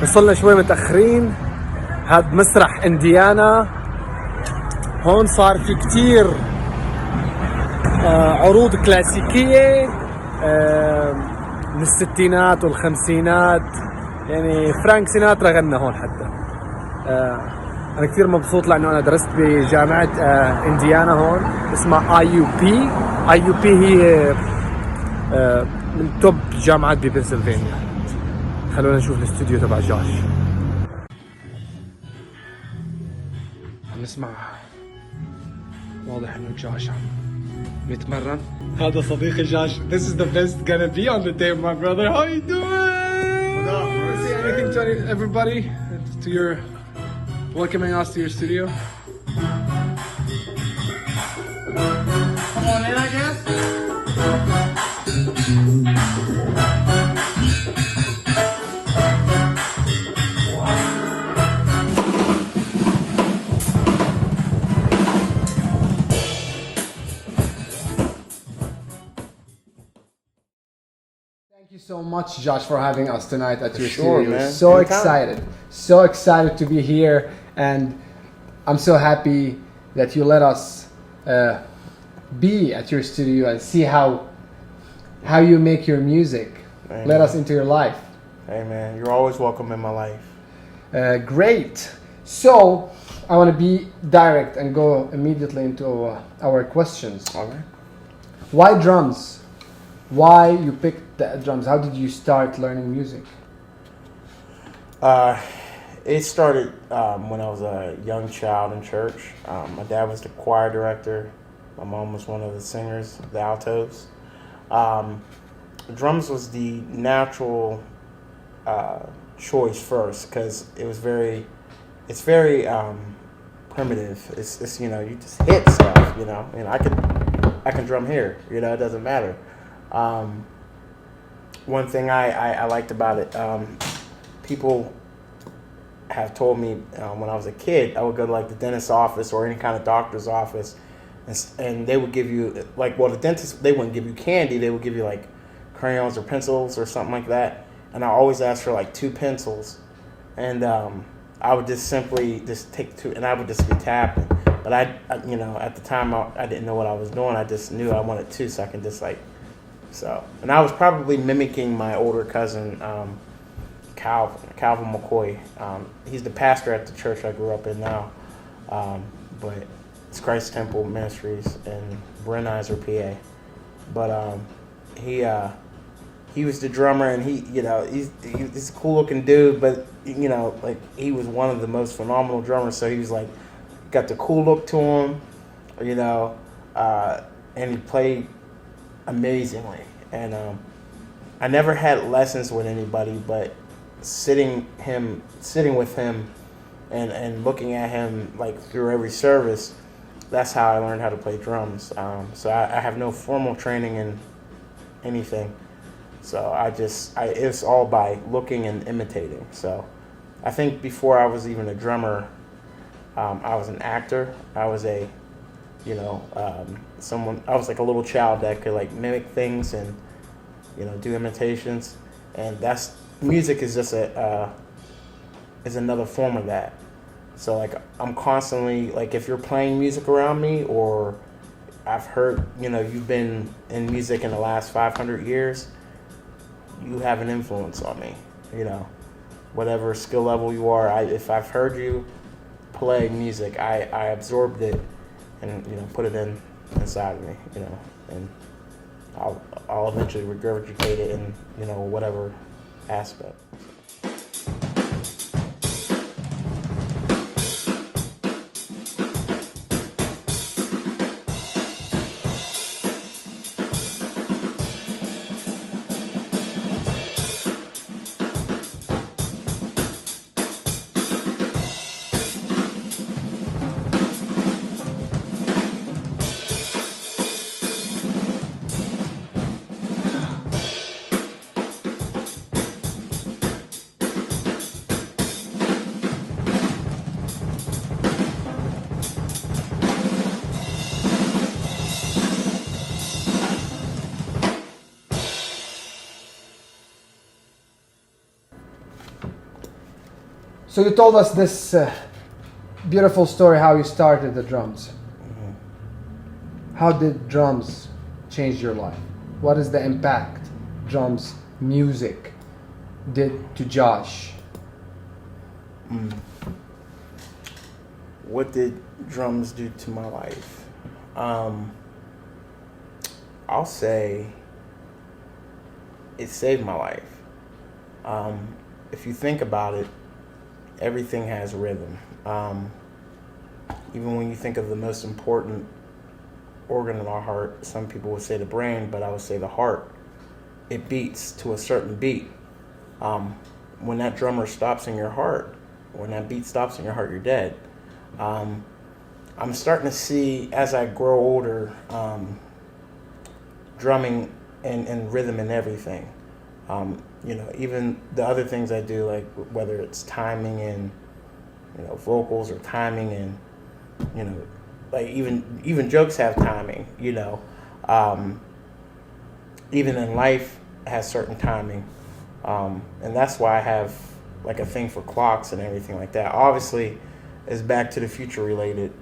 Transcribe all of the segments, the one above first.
وصلنا شوي متأخرين. هاد مسرح انديانا. هون صار في كتير عروض كلاسيكية من الستينات والخمسينات. يعني فرانك سيناترا غنى هون حتى. أنا كثير مبسوط لأنه أنا درست بجامعة انديانا هون اسمها IUP. IUP هي من توب جامعات ببنسلفانيا. خلونا نشوف الاستوديو تبع جاش. نسمع واضح انه جاش عم يتمرن. هذا صديقي جاش. This is the best gonna be on the day, my brother. How you doing? Say anything to everybody, to your welcoming us to your studio. Come on in, I guess. Thank you so much, Josh, for having us tonight at your studio. Man. So excited to be here, and I'm so happy that you let us be at your studio and see how you make your music. Amen. Let us into your life. Hey man, you're always welcome in my life. Great. So I want to be direct and go immediately into our questions. All right. Why drums? Why you picked the drums? How did you start learning music? It started when I was a young child in church. My dad was the choir director. My mom was one of the singers, the altos. Drums was the natural choice first because it's very primitive. It's you know, you just hit stuff, you know. And I can drum here, you know, it doesn't matter. One thing I liked about it, people have told me when I was a kid, I would go to like the dentist's office or any kind of doctor's office, and they would give you like, well, the dentist, they wouldn't give you candy, they would give you like crayons or pencils or something like that, and I always asked for like 2 pencils, and I would just simply just take 2, and I would just be tapping. But I you know, at the time I didn't know what I was doing. I just knew I wanted 2, so I can just like. So, and I was probably mimicking my older cousin, Calvin McCoy. He's the pastor at the church I grew up in now, but it's Christ Temple Ministries in Brenizer, PA. But he was the drummer, and he's a cool looking dude, but you know, like he was one of the most phenomenal drummers. So he was like, got the cool look to him, you know, and he played amazingly. And I never had lessons with anybody, but sitting with him and looking at him like through every service, that's how I learned how to play drums. So I have no formal training in anything. So it was all by looking and imitating. So I think before I was even a drummer, I was an actor. I was I was like a little child that could like mimic things and, you know, do imitations, and music is just is another form of that. So like I'm constantly like, if you're playing music around me, or I've heard, you know, you've been in music in the last 500 years, you have an influence on me, you know, whatever skill level you are. If I've heard you play music, I absorbed it and, you know, put it inside of me, you know, and I'll eventually regurgitate it in, you know, whatever aspect. So you told us this beautiful story how you started the drums. How did drums change your life? What is the impact drums music did to Josh? What did drums do to my life? I'll say it saved my life. If you think about it, everything has rhythm. Even when you think of the most important organ in our heart, some people would say the brain, but I would say the heart. It beats to a certain beat. When that drummer stops in your heart, when that beat stops in your heart, you're dead. I'm starting to see, as I grow older, drumming and rhythm and everything. Even the other things I do, like whether it's timing and vocals, or timing and like even jokes have timing. Even in life has certain timing, and that's why I have like a thing for clocks and everything like that. Obviously, it's Back to the Future related,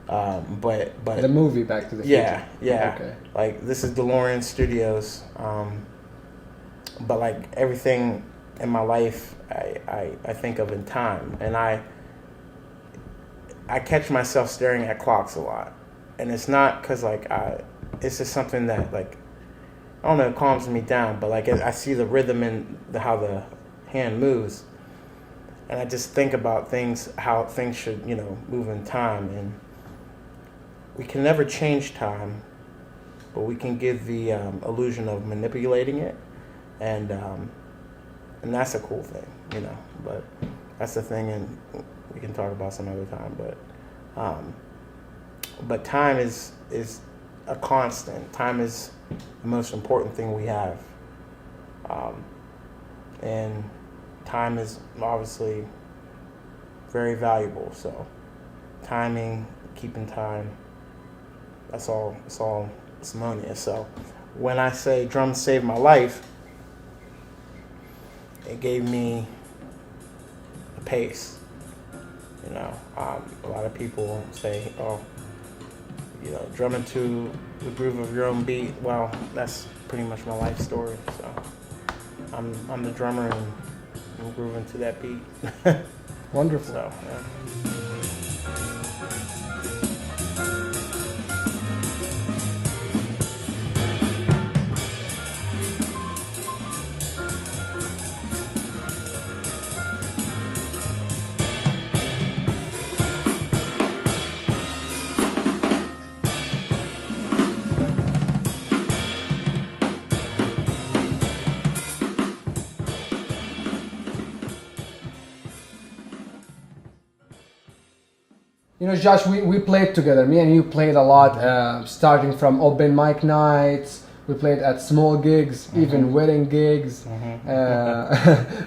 but the movie Back to the Future. Yeah. Okay. Like this is DeLorean Studios, but like everything in my life, I think of in time, and I catch myself staring at clocks a lot, and it's not because it's just something that like, I don't know, it calms me down, but like I see the rhythm and how the hand moves, and I just think about how things should move in time, and we can never change time, but we can give the illusion of manipulating it, and that's a cool thing, but that's the thing, and we can talk about some other time, but time is a constant. Time is the most important thing we have, and time is obviously very valuable. So timing, keeping time, it's all harmonious. So when I say drums saved my life, it gave me a pace. A lot of people say, "Oh, drumming to the groove of your own beat." Well, that's pretty much my life story. So I'm the drummer, and I'm grooving to that beat. Wonderful. So, yeah. Josh, we played together. Me and you played a lot, starting from open mic nights. We played at small gigs, even wedding gigs.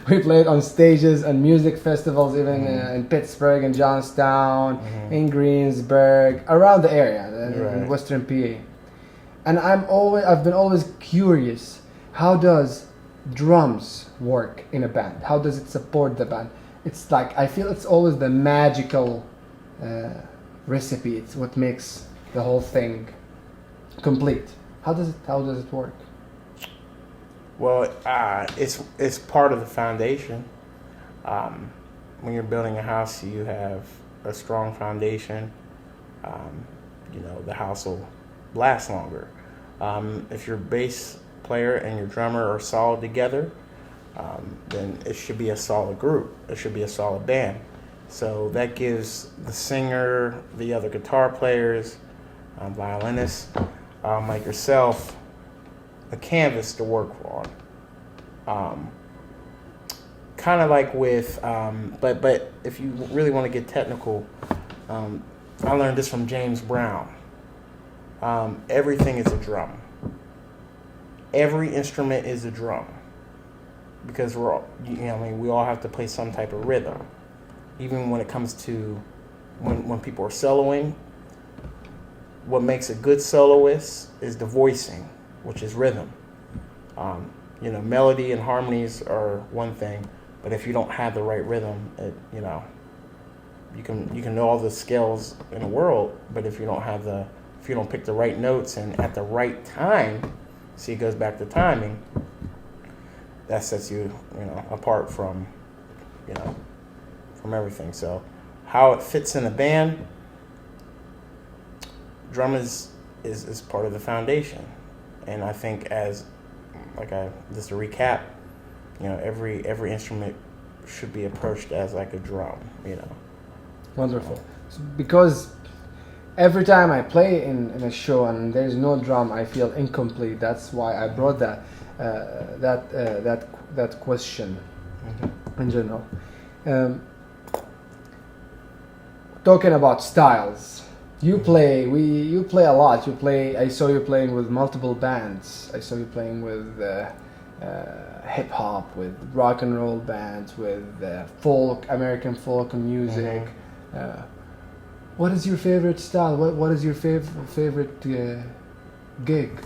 We played on stages and music festivals, even in Pittsburgh and Johnstown, in Greensburg, around the area, in Western PA. And I've been always curious, how does drums work in a band? How does it support the band? It's like, I feel it's always the magical recipe. It's what makes the whole thing complete. How does it work? Well, it's part of the foundation. When you're building a house, you have a strong foundation. The house will last longer. If your bass player and your drummer are solid together, then it should be a solid group. It should be a solid band. So that gives the singer, the other guitar players, violinists, like yourself, a canvas to work on. Kind of like with, but if you really want to get technical, I learned this from James Brown. Everything is a drum. Every instrument is a drum, because we all have to play some type of rhythm. Even when it comes to when people are soloing, what makes a good soloist is the voicing, which is rhythm. Melody and harmonies are one thing, But if you don't have the right rhythm, you know, you can know all the skills in the world, but if you don't pick the right notes and at the right time, see, it goes back to timing. That sets you, apart from, from everything. So, how it fits in a band, drum is part of the foundation, and I think just to recap, every instrument should be approached as like a drum, Wonderful. So, because every time I play in a show and there's no drum, I feel incomplete. That's why I brought that question in general. Talking about styles, you play a lot. I saw you playing with multiple bands. I saw you playing with hip hop, with rock and roll bands, with American folk music. What is your favorite style? What is your favorite gig?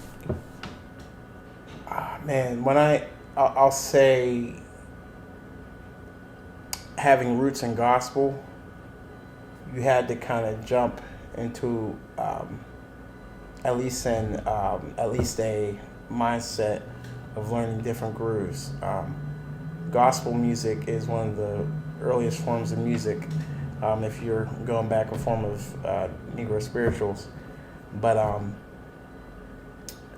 Man, I'll say having roots in gospel, you had to kind of jump into at least a mindset of learning different grooves. Gospel music is one of the earliest forms of music, if you're going back a form of Negro spirituals. But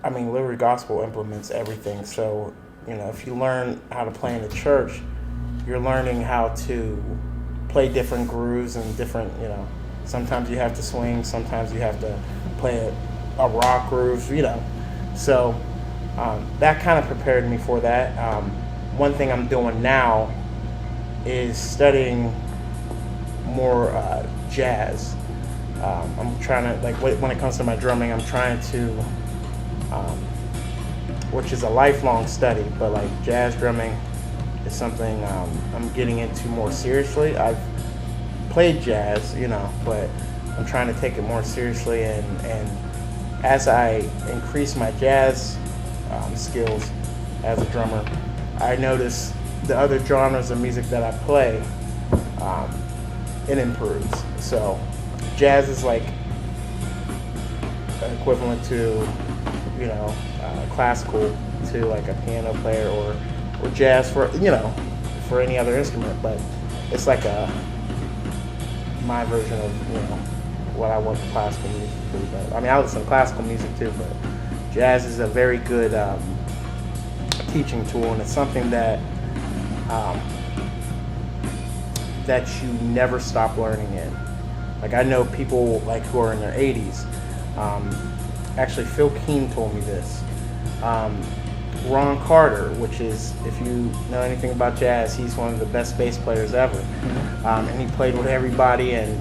literally gospel implements everything. So, if you learn how to play in the church, you're learning how to play different grooves and different, sometimes you have to swing, sometimes you have to play a rock groove, So that kind of prepared me for that. One thing I'm doing now is studying more jazz. I'm trying to, when it comes to my drumming, I'm trying to, which is a lifelong study, but jazz drumming is something I'm getting into more seriously. I've played jazz, but I'm trying to take it more seriously, and as I increase my jazz skills as a drummer, I notice the other genres of music that I play, it improves. So jazz is equivalent to, classical to a piano player, or jazz for any other instrument, but it's my version of what I want the classical music to be. But I listen to classical music too, but jazz is a very good teaching tool, and it's something that that you never stop learning in. I know people who are in their 80s. Actually, Phil Keane told me this. Ron Carter, which is, if you know anything about jazz, he's one of the best bass players ever. And he played with everybody and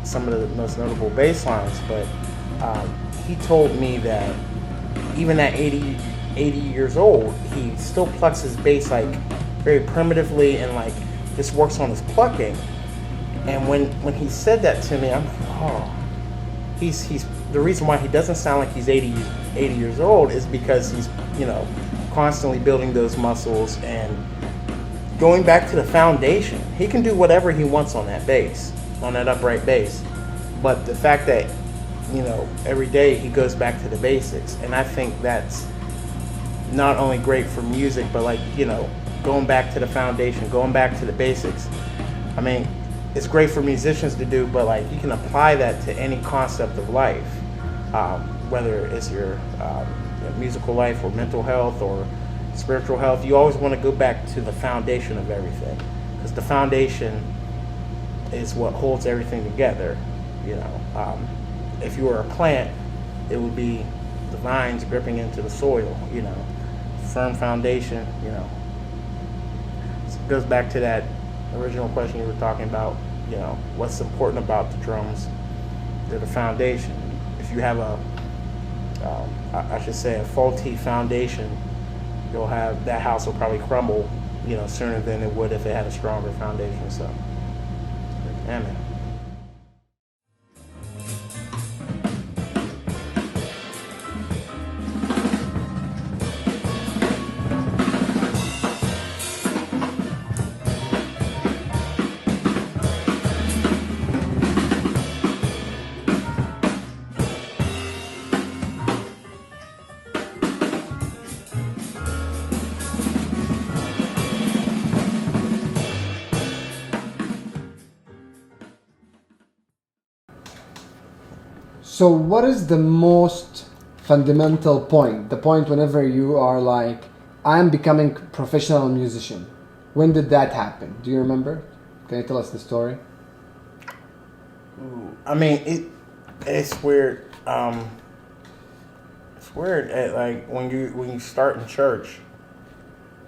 some of the most notable bass lines. But he told me that even at 80 years old, he still plucks his bass very primitively and just works on his plucking. And when he said that to me, I'm like, oh, he's the reason why he doesn't sound like he's 80 years old is because he's, constantly building those muscles and going back to the foundation. He can do whatever he wants on that bass, on that upright bass. But the fact that, every day he goes back to the basics. And I think that's not only great for music, but going back to the foundation, going back to the basics. It's great for musicians to do, but you can apply that to any concept of life, whether it's your musical life or mental health or spiritual health. You always want to go back to the foundation of everything, because the foundation is what holds everything together. If you were a plant, it would be the vines gripping into the soil. Firm foundation. So it goes back to that original question you were talking about, what's important about the drums. They're the foundation. If you have a faulty foundation, that house will probably crumble, sooner than it would if it had a stronger foundation. So, yeah, man. So what is the most fundamental point? The point whenever you are like, I'm becoming professional musician. When did that happen? Do you remember? Can you tell us the story? I mean, it's weird. It's weird. Like when you start in church,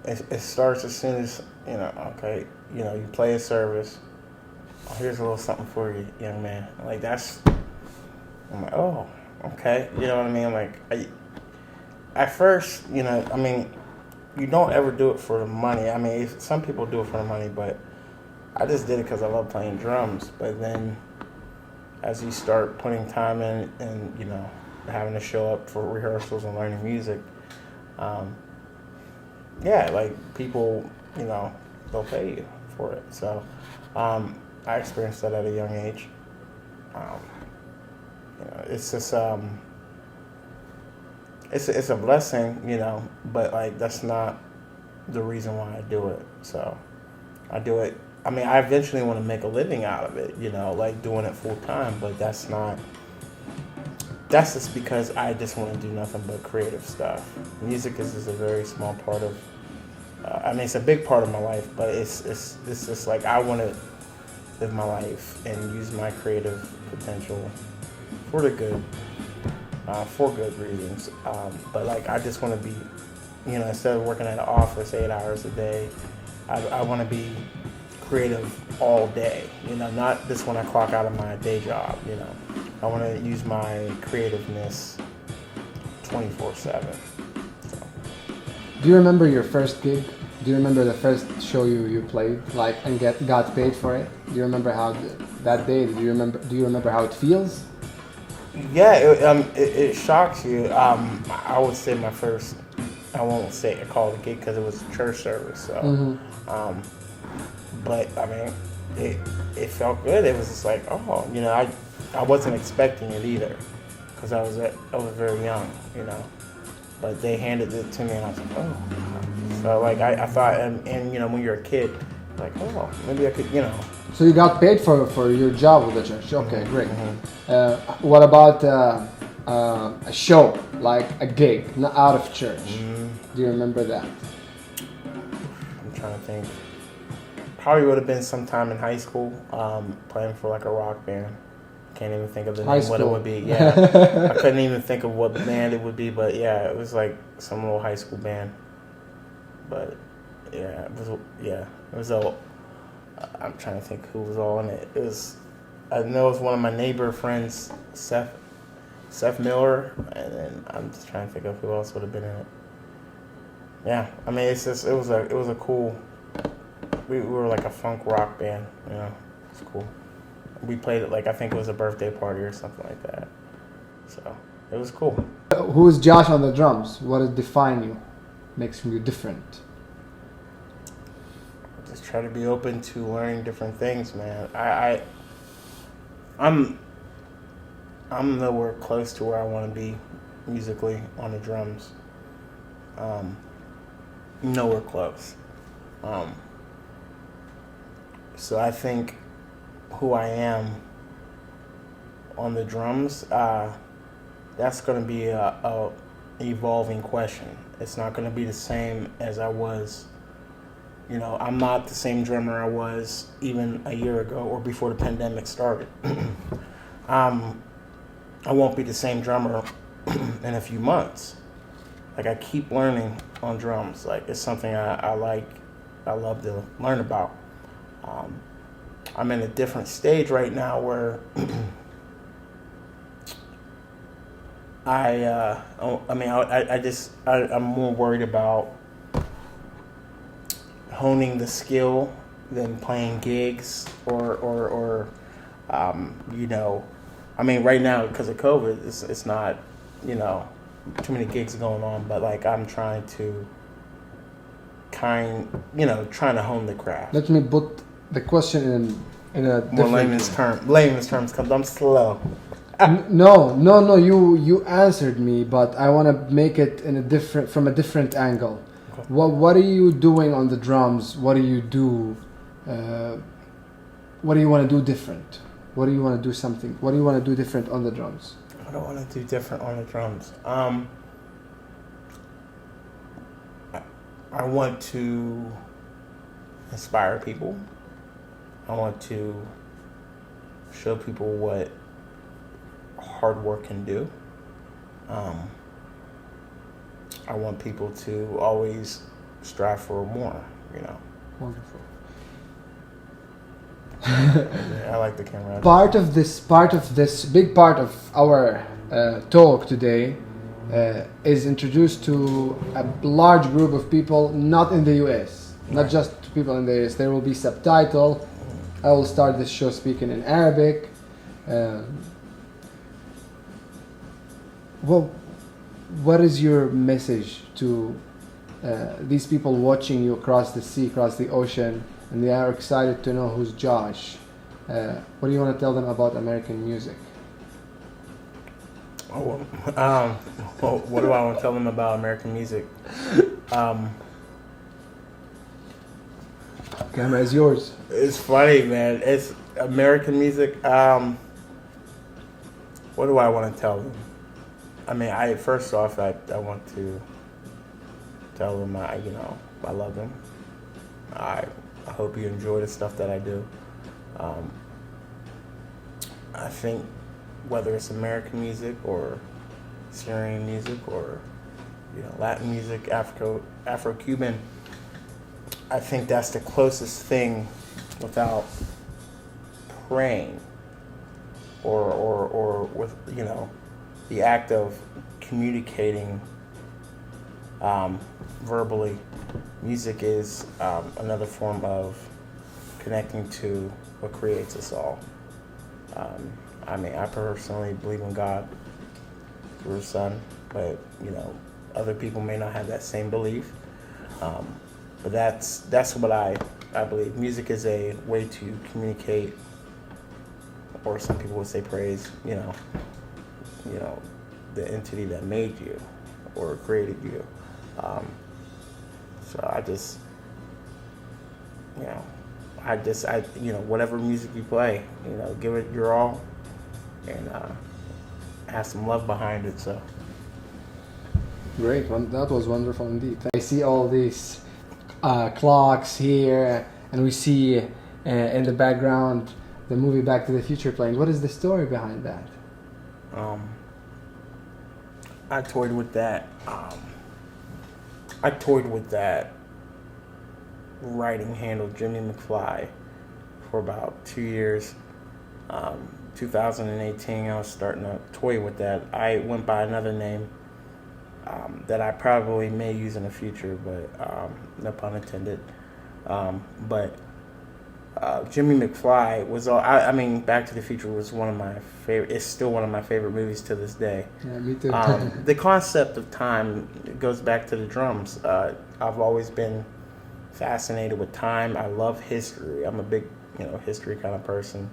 it starts as soon as okay, you play a service. Oh, here's a little something for you, young man. Like I'm like, oh, okay. You know what I mean? I'm like, at first, I mean, you don't ever do it for the money. I mean, some people do it for the money, but I just did it because I love playing drums. But then, as you start putting time in and having to show up for rehearsals and learning music, like people, they'll pay you for it. So I experienced that at a young age. It's just it's a blessing, but like that's not the reason why I do it. So I do it. I mean, I eventually want to make a living out of it, like doing it full time, but that's just because I just want to do nothing but creative stuff. Music is just a very small part of, I mean, it's a big part of my life, but it's just like I want to live my life and use my creative potential for the good, for good reasons. But like, I just want to be, instead of working at an office 8 hours a day, I want to be creative all day. Not just when I clock out of my day job. I want to use my creativeness 24/7. So. Do you remember your first gig? Do you remember the first show you played, like, and got paid for it? Do you remember how that day? Do you remember how it feels? Yeah, it shocks you. I would say my first. I won't say I called it a gig because it was a church service. So, but I mean, it felt good. It was just like, oh, I wasn't expecting it either, because I was very young, But they handed it to me, and I was like, oh. So like I thought, and when you're a kid, like, oh, maybe I could, So you got paid for your job with the church. Okay, great. Mm-hmm. What about a show, like a gig, not out of church? Mm-hmm. Do you remember that? I'm trying to think. Probably would have been sometime in high school, playing for like a rock band. Can't even think of the name, what it would be. Yeah, I couldn't even think of what band it would be, but yeah, it was like some little high school band. But yeah, it was all. I'm trying to think who was all in it. I know it was one of my neighbor friends, Seth Miller, and then I'm just trying to think of who else would have been in it. Yeah, I mean, it was a cool. We were like a funk rock band, it's cool. We played it like, I think it was a birthday party or something like that. So it was cool. Who is Josh on the drums? What does define you? Makes you different? Just try to be open to learning different things, man. I'm nowhere close to where I want to be musically on the drums. Nowhere close. So I think who I am on the drums, that's going to be a evolving question. It's not going to be the same as I was. I'm not the same drummer I was even a year ago or before the pandemic started. I won't be the same drummer in a few months. Like, I keep learning on drums. Like, it's something I love to learn about. I'm in a different stage right now where I'm more worried about honing the skill than playing gigs or I mean, right now because of COVID, it's not, too many gigs going on, but like I'm trying to trying to hone the craft. Let me put the question in a more layman's terms, because I'm slow. No. You answered me, but I want to make it from a different angle. Okay. What are you doing on the drums? What do you do? What do you want to do different? What do you want to do different on the drums? What do I want to do different on the drums? I want to inspire people. I want to show people what hard work can do. I want people to always strive for more, you know. Wonderful. I like the camera. Part of this big part of our talk today is introduced to a large group of people not in the US, not just people in the US. There will be subtitle. I will start this show speaking in Arabic. Well, what is your message to these people watching you across the sea, across the ocean, and they are excited to know who's Josh? What do you want to tell them about American music? Well, what do I want to tell them about American music? Camera is yours. It's funny, man. It's American music. What do I want to tell them? I mean, first off, I want to tell them I love them. I hope you enjoy the stuff that I do. I think whether it's American music or Syrian music or Latin music, Afro-Cuban, I think that's the closest thing without praying or with the act of communicating verbally. Music is another form of connecting to what creates us all. I mean, I personally believe in God through His Son, but other people may not have that same belief. But that's what I believe. Music is a way to communicate, or some people would say praise. The entity that made you or created you. So I whatever music you play, give it your all, and have some love behind it. So great, that was wonderful indeed. I see all these clocks here, and we see in the background the movie Back to the Future playing. What is the story behind that? I toyed with that. I toyed with that writing handle, Jimi Mcfly, for about 2 years. 2018, I was starting to toy with that. I went by another name that I probably may use in the future, but no pun intended. But Jimi Mcfly was all. I mean, Back to the Future was one of my favorite. It's still one of my favorite movies to this day. Yeah, me too. The concept of time goes back to the drums. I've always been fascinated with time. I love history. I'm a big, history kind of person.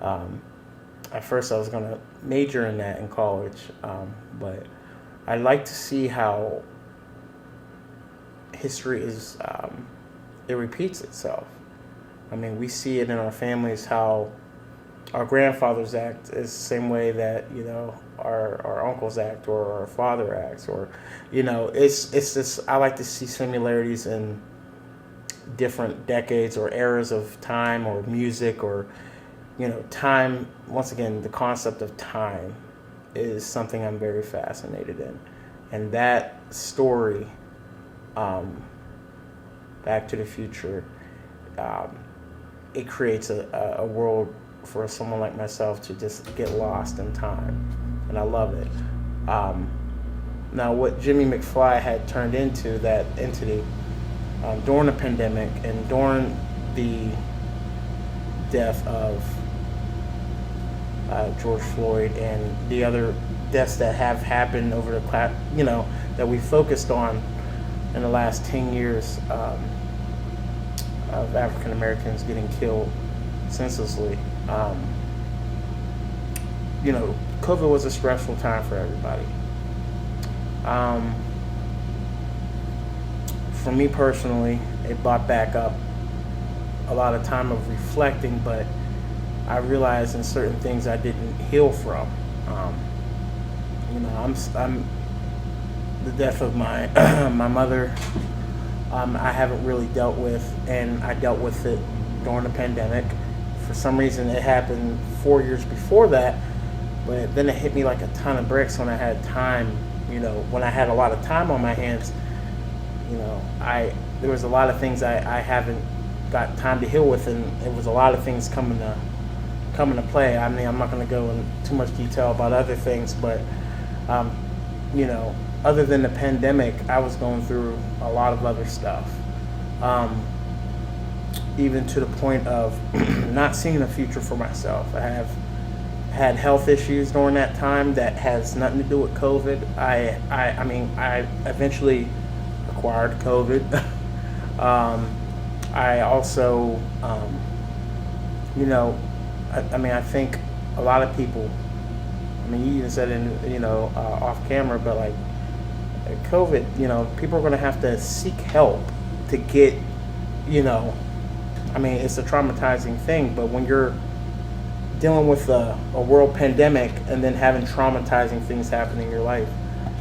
At first, I was going to major in that in college, but I like to see how history is. It repeats itself. I mean, we see it in our families how our grandfathers act is the same way that our uncles act or our father acts, or it's just, I like to see similarities in different decades or eras of time or music or time. Once again, the concept of time is something I'm very fascinated in, and that story, Back to the Future, it creates a world for someone like myself to just get lost in time, and I love it. Now, what Jimi Mcfly had turned into, that entity, during the pandemic and during the death of George Floyd and the other deaths that have happened over the that we focused on in the last 10 years, of African Americans getting killed senselessly. COVID was a stressful time for everybody. For me personally, it brought back up a lot of time of reflecting, but I realized in certain things I didn't heal from. I'm the death of my my mother. I haven't really dealt with, and I dealt with it during the pandemic. For some reason, it happened 4 years before that, but then it hit me like a ton of bricks when I had time. When I had a lot of time on my hands. There was a lot of things I haven't got time to heal with, and it was a lot of things coming to play. I mean, I'm not going to go in too much detail about other things, but other than the pandemic, I was going through a lot of other stuff, even to the point of not seeing a future for myself. I have had health issues during that time that has nothing to do with COVID. I eventually acquired COVID. I also, I think a lot of people, you even said it, off camera, but like COVID, people are going to have to seek help to get, it's a traumatizing thing, but when you're dealing with a world pandemic and then having traumatizing things happen in your life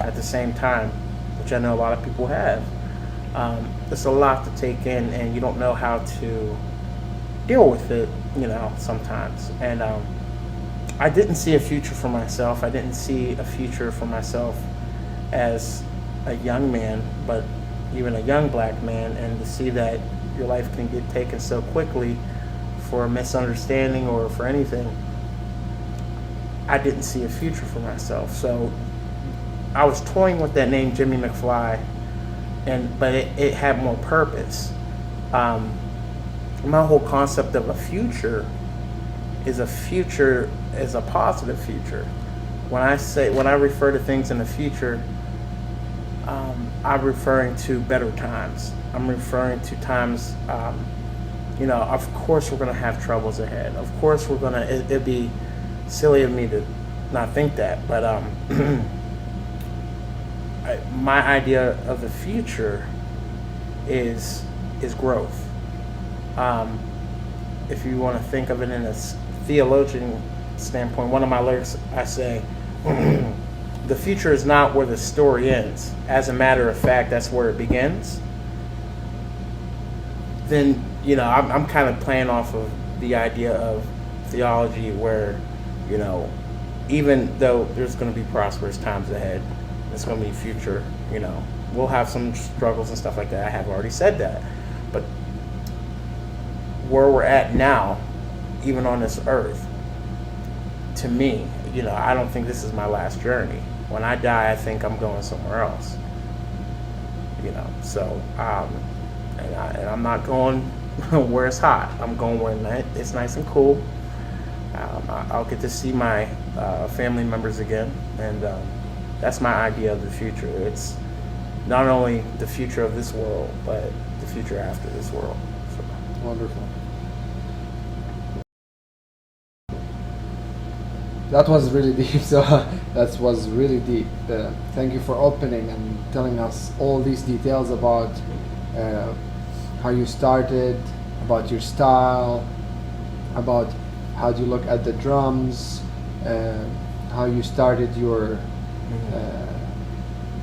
at the same time, which I know a lot of people have, it's a lot to take in, and you don't know how to deal with it, sometimes. And I didn't see a future for myself. I didn't see a future for myself as a young man, but even a young black man, and to see that your life can get taken so quickly for a misunderstanding or for anything, I didn't see a future for myself. So I was toying with that name, Jimi Mcfly, but it had more purpose. My whole concept of a future is a positive future. When I refer to things in the future, I'm referring to better times. I'm referring to times, of course we're going to have troubles ahead. Of course it'd be silly of me to not think that, but my idea of the future is growth. If you want to think of it in a theologian standpoint, one of my lyrics, I say, the future is not where the story ends. As a matter of fact, that's where it begins. Then, I'm kind of playing off of the idea of theology where, even though there's going to be prosperous times ahead, it's going to be future, we'll have some struggles and stuff like that. I have already said that. But where we're at now, even on this earth, to me, I don't think this is my last journey. When I die, I think I'm going somewhere else. So, and I'm not going where it's hot. I'm going where it's nice and cool. I'll get to see my family members again, and that's my idea of the future. It's not only the future of this world, but the future after this world. So. Wonderful. That was really deep. So that was really deep. Thank you for opening and telling us all these details about how you started, about your style, about how do you look at the drums, how you started your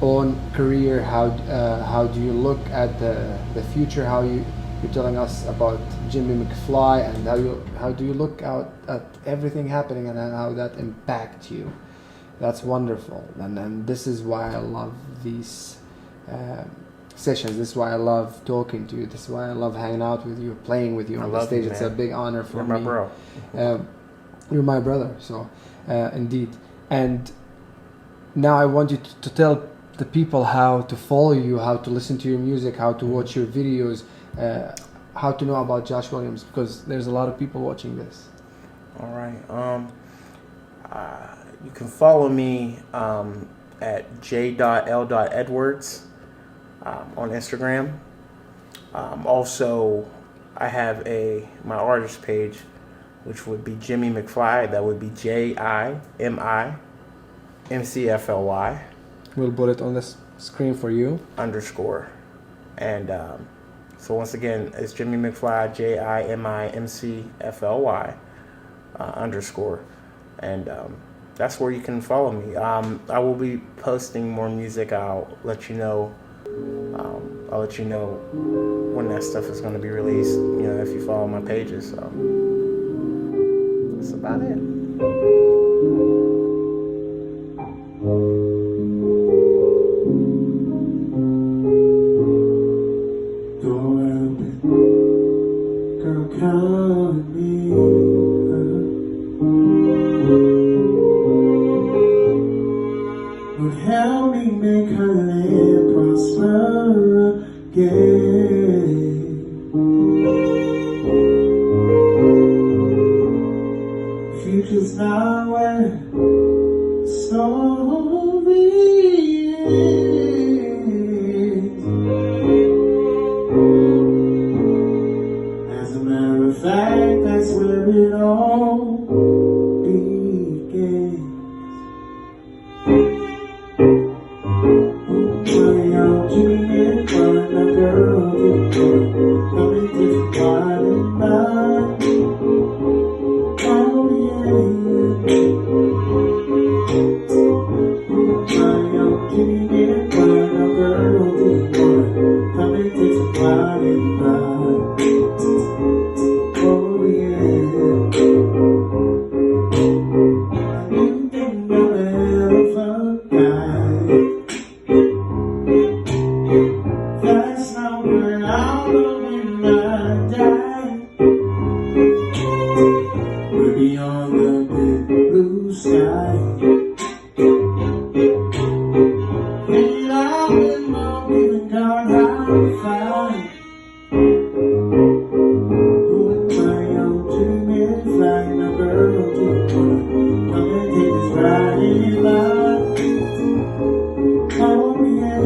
own career, how do you look at the future, how you're telling us about Jimi Mcfly, and how do you look out at everything happening and how that impacts you. That's wonderful, and this is why I love these sessions. This is why I love talking to you. This is why I love hanging out with you, playing with you on the stage. It's a big honor for me. You're my bro. You're my brother, so indeed. And now I want you to tell the people how to follow you, how to listen to your music, how to watch your videos, how to know about Josh Williams, because there's a lot of people watching this. All right. You can follow me at j.l.edwards on Instagram. Also, I have my artist page, which would be Jimi Mcfly. That would be JIMI We'll put it on the screen for you. _ And so once again, it's Jimi Mcfly, JIMIMCFLY _ And that's where you can follow me. I will be posting more music. I'll let you know. I'll let you know when that stuff is going to be released. You know, if you follow my pages. So that's about it. Help me make her land prosper again. Future's not where the story is. As a matter of fact, that's where it all begins. Jimi, find a girl to coming to find in mind. Oh yeah. Jimi, find a girl to coming to find in mind. Oh yeah. You think I'm a hell of a guy. That's not where I'll go when I die. We're beyond the big blue sky. And I've been giving God high five. Who am I on Jimi, flying a girl to come and take this ride in life? Oh yeah.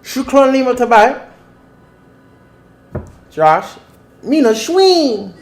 Shukran Lima Tabai. Josh. Mina Schween.